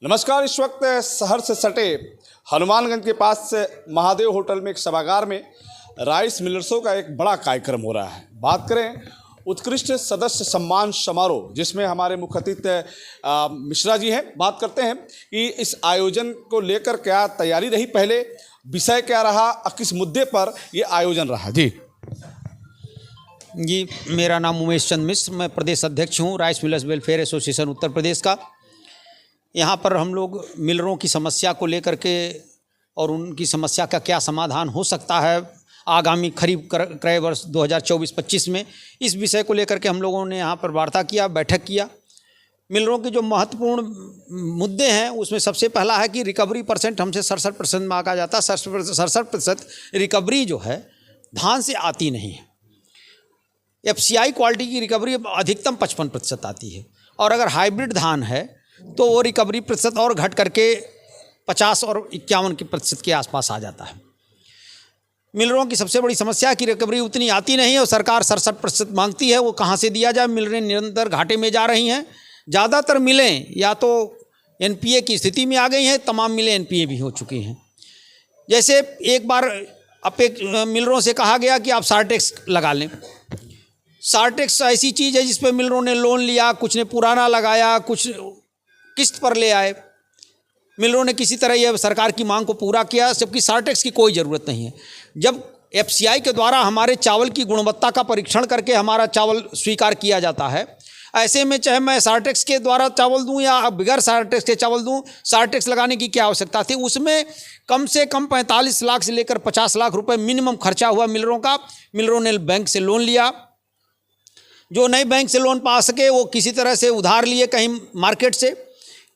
नमस्कार। इस वक्त शहर से सटे हनुमानगंज के पास से महादेव होटल में एक सभागार में राइस मिलर्सों का एक बड़ा कार्यक्रम हो रहा है। बात करें उत्कृष्ट सदस्य सम्मान समारोह, जिसमें हमारे मुख्य अतिथि मिश्रा जी हैं। बात करते हैं कि इस आयोजन को लेकर क्या तैयारी रही, पहले विषय क्या रहा, किस मुद्दे पर ये आयोजन रहा। जी, मेरा नाम उमेश चंद मिश्र, मैं प्रदेश अध्यक्ष हूँ rice millers welfare association Uttar Pradesh का। यहाँ पर हम लोग मिलरों की समस्या को लेकर के और उनकी समस्या का क्या समाधान हो सकता है आगामी खरीफ क्रय वर्ष 2024-25 में, इस विषय को लेकर के हम लोगों ने यहाँ पर वार्ता किया, बैठक किया। मिलरों के जो महत्वपूर्ण मुद्दे हैं उसमें सबसे पहला है कि रिकवरी परसेंट हमसे 67% मांगा जाता है। 67% रिकवरी जो है धान से आती नहीं है। FCI क्वालिटी की रिकवरी अधिकतम 55% आती है, और अगर हाइब्रिड धान है तो वो रिकवरी प्रतिशत और घट करके 50 और 51% के आसपास आ जाता है। मिलरों की सबसे बड़ी समस्या है कि रिकवरी उतनी आती नहीं है और सरकार 67% मांगती है, वो कहाँ से दिया जाए। मिलें निरंतर घाटे में जा रही हैं। ज़्यादातर मिलें या तो NPA की स्थिति में आ गई हैं, तमाम मिलें NPA भी हो चुकी हैं। जैसे एक बार मिलरों से कहा गया कि आप सार्टेक्स लगा लें। सार्टेक्स ऐसी चीज़ है जिस पर मिलरों ने लोन लिया, कुछ ने पुराना लगाया, कुछ किस्त पर ले आए। मिलरों ने किसी तरह यह सरकार की मांग को पूरा किया, जबकि सार्टेक्स की कोई ज़रूरत नहीं है। जब FCI के द्वारा हमारे चावल की गुणवत्ता का परीक्षण करके हमारा चावल स्वीकार किया जाता है, ऐसे में चाहे मैं सार्टेक्स के द्वारा चावल दूं या बगैर सार्टेक्स के चावल दूं, सार्टेक्स लगाने की क्या आवश्यकता थी। उसमें कम से कम 45 लाख से लेकर 50 लाख रुपए मिनिमम खर्चा हुआ मिलरों का। मिलरों ने बैंक से लोन लिया। जो नए बैंक से लोन पा सके वो किसी तरह से उधार लिए, कहीं मार्केट से,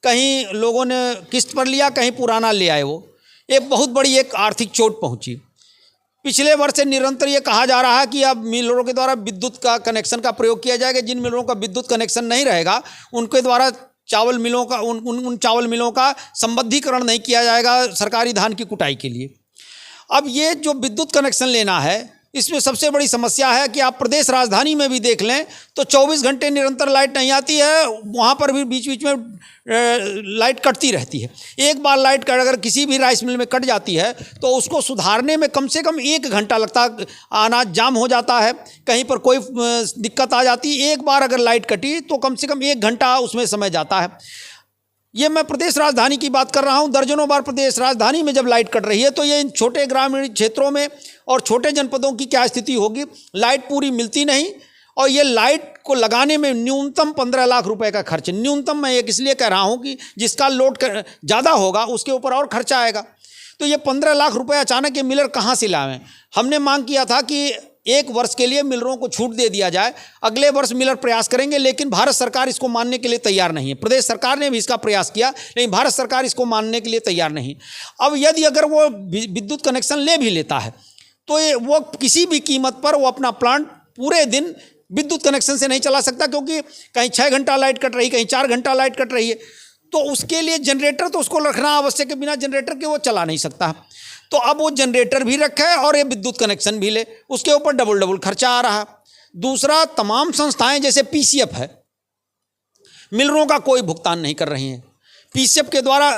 कहीं लोगों ने किस्त पर लिया, कहीं पुराना ले आए। वो एक बहुत बड़ी एक आर्थिक चोट पहुंची। पिछले वर्ष से निरंतर ये कहा जा रहा है कि अब मिलरों के द्वारा विद्युत का कनेक्शन का प्रयोग किया जाएगा। जिन मिलरों का विद्युत कनेक्शन नहीं रहेगा उनके द्वारा चावल मिलों का उन चावल मिलों का संबद्धीकरण नहीं किया जाएगा सरकारी धान की कुटाई के लिए। अब ये जो विद्युत कनेक्शन लेना है, इसमें सबसे बड़ी समस्या है कि आप प्रदेश राजधानी में भी देख लें तो 24 घंटे निरंतर लाइट नहीं आती है। वहाँ पर भी बीच बीच में लाइट कटती रहती है। एक बार लाइट अगर किसी भी राइस मिल में कट जाती है तो उसको सुधारने में कम से कम 1 घंटा लगता है। अनाज जाम हो जाता है, कहीं पर कोई दिक्कत आ जाती है। एक बार अगर लाइट कटी तो कम से कम 1 घंटा उसमें समय जाता है। ये मैं प्रदेश राजधानी की बात कर रहा हूँ। दर्जनों बार प्रदेश राजधानी में जब लाइट कट रही है तो ये इन छोटे ग्रामीण क्षेत्रों में और छोटे जनपदों की क्या स्थिति होगी। लाइट पूरी मिलती नहीं, और ये लाइट को लगाने में न्यूनतम 15 लाख रुपए का खर्च। न्यूनतम मैं एक इसलिए कह रहा हूँ कि जिसका लोड ज़्यादा होगा उसके ऊपर और खर्चा आएगा। तो ये 15 लाख रुपये अचानक ये मिलर कहाँ से लाएं। हमने मांग किया था कि 1 वर्ष के लिए मिलरों को छूट दे दिया जाए। अगले वर्ष मिलर प्रयास करेंगे, लेकिन भारत सरकार इसको मानने के लिए तैयार नहीं है। प्रदेश सरकार ने भी इसका प्रयास किया, लेकिन भारत सरकार इसको मानने के लिए तैयार नहीं। अब यदि अगर वो विद्युत कनेक्शन ले भी लेता है तो वो किसी भी कीमत पर वो अपना प्लांट पूरे दिन विद्युत कनेक्शन से नहीं चला सकता, क्योंकि कहीं 6 घंटा लाइट कट रही, कहीं 4 घंटा लाइट कट रही है। तो उसके लिए जनरेटर तो उसको रखना आवश्यक है, बिना जनरेटर के वो चला नहीं सकता। तो अब वो जनरेटर भी रखे और ये विद्युत कनेक्शन भी ले, उसके ऊपर डबल खर्चा आ रहा। दूसरा, तमाम संस्थाएं जैसे PCF है, मिलरों का कोई भुगतान नहीं कर रही हैं। PCF के द्वारा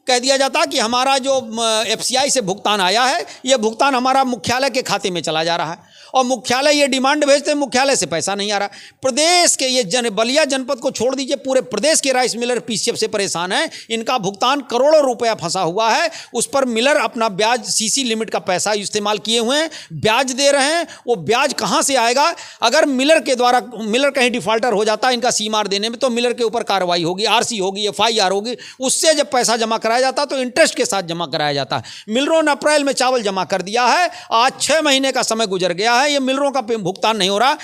कह दिया जाता कि हमारा जो FCI से भुगतान आया है, ये भुगतान हमारा मुख्यालय के खाते में चला जा रहा है, और मुख्यालय ये डिमांड भेजते हैं, मुख्यालय से पैसा नहीं आ रहा। प्रदेश के ये बलिया जनपद को छोड़ दीजिए, पूरे प्रदेश के राइस मिलर PCF से परेशान हैं। इनका भुगतान करोड़ों रुपया फंसा हुआ है। उस पर मिलर अपना ब्याज CC लिमिट का पैसा इस्तेमाल किए हुए हैं, ब्याज दे रहे हैं। वो ब्याज कहाँ से आएगा। अगर मिलर के द्वारा मिलर कहीं डिफॉल्टर हो जाता है इनका सीमार देने में, तो मिलर के ऊपर कार्रवाई होगी, RC होगी, FIR होगी। उससे जब पैसा जमा कराया जाता तो इंटरेस्ट के साथ जमा कराया जाता है। मिलरों ने अप्रैल में चावल जमा कर दिया है, आज 6 महीने का समय गुजर गया है, ये मिलरों का भुगतान नहीं हो रहा।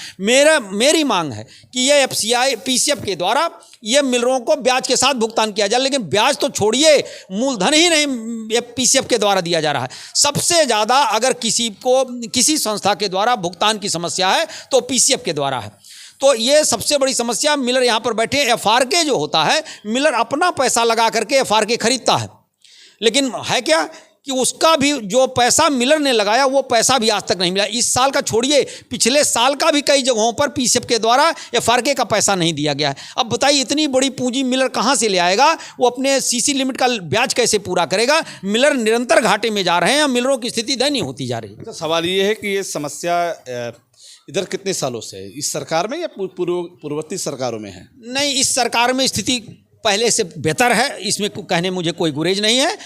मेरी मांग है कि ये FCI PCF के द्वारा ये मिलरों को ब्याज के साथ भुगतान किया जाए। लेकिन ब्याज तो छोड़िए, मूलधन ही नहीं PCF के द्वारा दिया जा रहा है। सबसे ज़्यादा अगर किसी संस्था के द्वारा भुगतान की समस्या है तो PCF के द्वारा है। तो ये सबसे बड़ी समस्या। मिलर यहाँ पर बैठे, FRK जो होता है, मिलर अपना पैसा लगा करके FRK खरीदता है, लेकिन है क्या कि उसका भी जो पैसा मिलर ने लगाया वो पैसा भी आज तक नहीं मिला। इस साल का छोड़िए, पिछले साल का भी कई जगहों पर पीसीएफ के द्वारा एफआरके का पैसा नहीं दिया गया है। अब बताइए इतनी बड़ी पूंजी मिलर कहाँ से ले आएगा? वो अपने सीसी लिमिट का ब्याज कैसे पूरा करेगा? मिलर निरंतर घाटे में जा रहे हैं, मिलरों की स्थिति दयनीय होती जा रही है। अच्छा, सवाल ये है कि ये समस्या इधर कितने सालों से है? इस सरकार में या पूर्ववर्ती सरकारों में है? नहीं, इस सरकार में स्थिति पहले से बेहतर है, इसमें कहने मुझे कोई गुरेज नहीं है।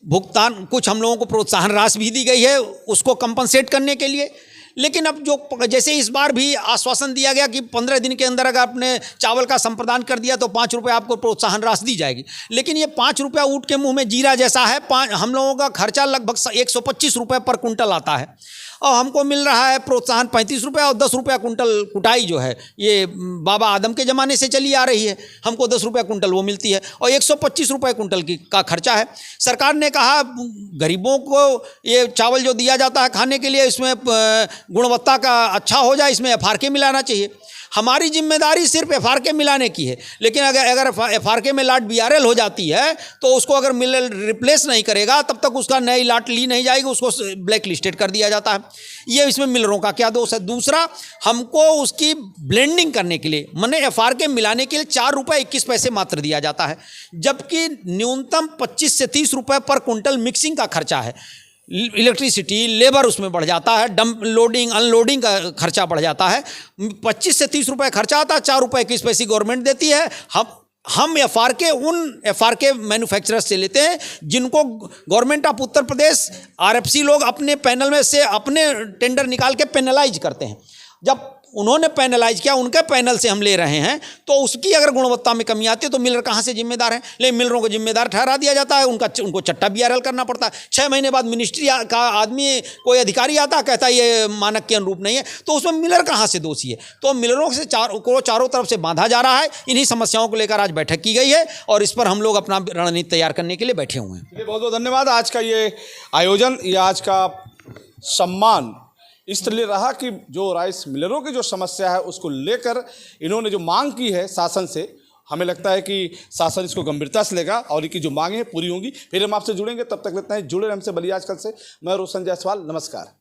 भुगतान कुछ हम लोगों को प्रोत्साहन राशि भी दी गई है उसको कंपनसेट करने के लिए, लेकिन अब जो जैसे इस बार भी आश्वासन दिया गया कि 15 दिन के अंदर अगर आपने चावल का संप्रदान कर दिया तो 5 रुपये आपको प्रोत्साहन राशि दी जाएगी, लेकिन ये 5 रुपया ऊँट के मुंह में जीरा जैसा है। हम लोगों का खर्चा लगभग 125 रुपये पर कुंटल आता है और हमको मिल रहा है प्रोत्साहन 35 रुपये और 10 रुपया कुंटल कुटाई जो है ये बाबा आदम के ज़माने से चली आ रही है, हमको 10 रुपया कुंटल वो मिलती है और 125 रुपये कुंटल का खर्चा है। सरकार ने कहा गरीबों को ये चावल जो दिया जाता है खाने के लिए इसमें गुणवत्ता का अच्छा हो जाए, इसमें एफआरके मिलाना चाहिए। हमारी जिम्मेदारी सिर्फ एफआरके मिलाने की है, लेकिन अगर एफआरके में लाट बीआरएल हो जाती है तो उसको अगर मिल रिप्लेस नहीं करेगा तब तक उसका नई लाट ली नहीं जाएगी, उसको ब्लैक लिस्टेड कर दिया जाता है। ये इसमें मिलरों का क्या दोष है? दूसरा, हमको उसकी ब्लेंडिंग करने के लिए माने एफआरके मिलाने के लिए 4 रुपये 21 पैसे मात्र दिया जाता है, जबकि न्यूनतम 25 से 30 रुपये पर कुंटल मिक्सिंग का खर्चा है। इलेक्ट्रिसिटी लेबर उसमें बढ़ जाता है, डंप लोडिंग अनलोडिंग का खर्चा बढ़ जाता है। 25 से 30 रुपये खर्चा आता है, 4 रुपये 21 पैसे गवर्नमेंट देती है। हम एफआरके उन एफआरके मैन्युफैक्चरर्स से लेते हैं जिनको government of Uttar Pradesh RFC लोग अपने पैनल में से अपने टेंडर निकाल के पेनलाइज करते हैं। जब उन्होंने पैनलाइज किया, उनके पैनल से हम ले रहे हैं, तो उसकी अगर गुणवत्ता में कमी आती है तो मिलर कहाँ से जिम्मेदार है? लेकिन मिलरों को जिम्मेदार ठहरा दिया जाता है, उनको चट्टा बीआरएल करना पड़ता है। 6 महीने बाद मिनिस्ट्री का आदमी कोई अधिकारी आता है, कहता है ये मानक के अनुरूप नहीं है, तो उसमें मिलर कहाँ से दोषी है? तो मिलरों से चारों तरफ से बांधा जा रहा है। इन्हीं समस्याओं को लेकर आज बैठक की गई है और इस पर हम लोग अपना रणनीति तैयार करने के लिए बैठे हुए हैं। बहुत बहुत धन्यवाद। आज का ये आयोजन, ये आज का सम्मान इसलिए रहा कि जो राइस मिलरों की जो समस्या है उसको लेकर इन्होंने जो मांग की है शासन से, हमें लगता है कि शासन इसको गंभीरता से लेगा और इनकी जो मांगें हैं पूरी होंगी। फिर हम आपसे जुड़ेंगे, तब तक लेते हैं जुड़े हमसे बलिया आजकल से। मैं रोशन जायसवाल, नमस्कार।